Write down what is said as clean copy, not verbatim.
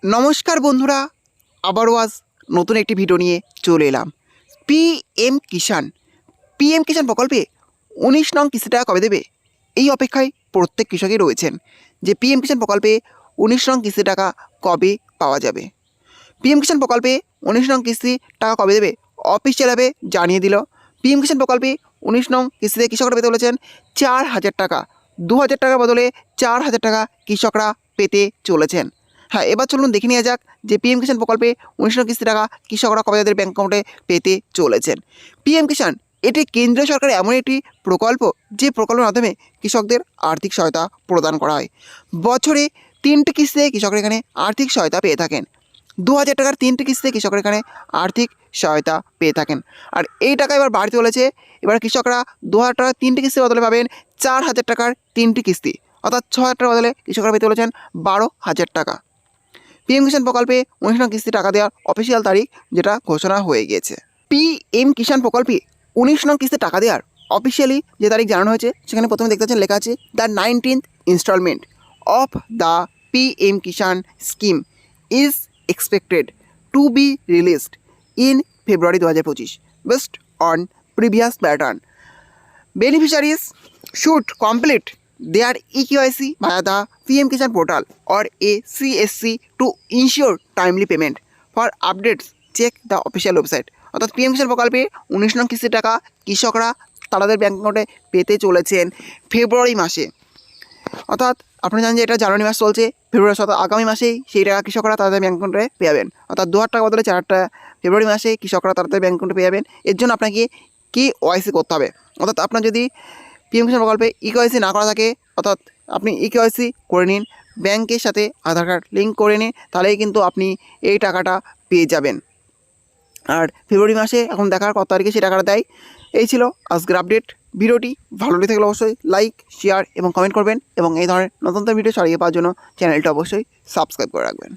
নমস্কার বন্ধুরা, আবারও আজ নতুন একটি ভিডিও নিয়ে চলে এলাম। পিএম কিষাণ প্রকল্পে 19 নং কিস্তি টাকা কবে দেবে, এই অপেক্ষায় প্রত্যেক কৃষকই রয়েছেন যে পিএম কিষাণ প্রকল্পে 19 নং কিস্তি টাকা কবে পাওয়া যাবে। পিএম কিষাণ প্রকল্পে 19 নং কিস্তি টাকা কবে দেবে অফিসিয়ালভাবে জানিয়ে দিল। পিএম কিষাণ প্রকল্পে 19 নং কিস্তিতে কৃষকরা পেতে চলেছেন 4,000 টাকা। 2,000 টাকার বদলে 4,000 টাকা কৃষকরা পেতে চলেছেন। হ্যাঁ, এবার চলুন দেখে নেওয়া যাক যে পিএম কিষাণ প্রকল্পে 19 নং কিস্তি টাকা কৃষকরা কবে তাদের ব্যাঙ্ক অ্যাকাউন্টে পেতে চলেছেন। পিএম কিষাণ এটি কেন্দ্রীয় সরকারের এমন একটি প্রকল্প যে প্রকল্পের মাধ্যমে কৃষকদের আর্থিক সহায়তা প্রদান করা হয়। বছরে 3টি কিস্তিতে কৃষকরা এখানে আর্থিক সহায়তা পেয়ে থাকেন। 2,000 টাকার 3টি কিস্তিতে কৃষকরা এখানে আর্থিক সহায়তা পেয়ে থাকেন। আর এই টাকা এবার বাড়তে চলেছে। এবার কৃষকরা 2,000 টাকার 3টি কিস্তির বদলে পাবেন 4,000 টাকার 3টি কিস্তি, অর্থাৎ 6,000 টাকার বদলে কৃষকরা পেতে চলেছেন 12,000 টাকা। পিএম কিষাণ প্রকল্পে 19 নং কিস্তি টাকা দেওয়ার অফিসিয়াল তারিখ যেটা ঘোষণা হয়ে গিয়েছে। পিএম কিষাণ প্রকল্পে 19 নং কিস্তি টাকা দেওয়ার অফিসিয়ালি যে তারিখ জানানো হয়েছে সেখানে প্রথমে দেখতে পাচ্ছেন লেখা আছে the 19th instalment of the PM Kisan scheme is expected to be released in February 2025 based on previous pattern. Beneficiaries should complete their EKYC via the PM Kishan portal or a CSC to ensure timely payment. For updates, check the official website. অর্থাৎ PM কিষাণ প্রকল্পে 19 নং কিস্তির টাকা কৃষকরা তাদের bank অ্যাকাউন্টে পেতে চলেছেন ফেব্রুয়ারি মাসে। অর্থাৎ আপনি জানেন যে এটা জানুয়ারি মাস চলছে, ফেব্রুয়ারি অর্থাৎ আগামী মাসেই সেই টাকা কৃষকরা তাদের ব্যাঙ্ক অ্যাকাউন্টে পেয়ে যাবেন। অর্থাৎ 2,000 টাকা বদলে 4,000 টাকা ফেব্রুয়ারি মাসে কৃষকরা তাদের ব্যাঙ্ক অ্যাকাউন্টে পেয়ে যাবেন। এর জন্য আপনাকে KYC করতে হবে। অর্থাৎ আপনার যদি পিএম কিষাণ প্রকল্পে EKYC না করা থাকে, অর্থাৎ আপনি EKYC করে নিন, ব্যাংকের সাথে আধার কার্ড লিঙ্ক করে নিন, তাহলেই কিন্তু আপনি এই টাকাটা পেয়ে যাবেন। আর ফেব্রুয়ারি মাসে এখন দেখার কত তারিখে সেই টাকাটা দেয়। এই ছিল আজকের আপডেট। ভিডিওটি ভালো লেগে থাকলে অবশ্যই লাইক, শেয়ার এবং কমেন্ট করবেন এবং এই ধরনের নতুন ভিডিও ছড়িয়ে পাওয়ার জন্য চ্যানেলটা অবশ্যই সাবস্ক্রাইব করে রাখবেন।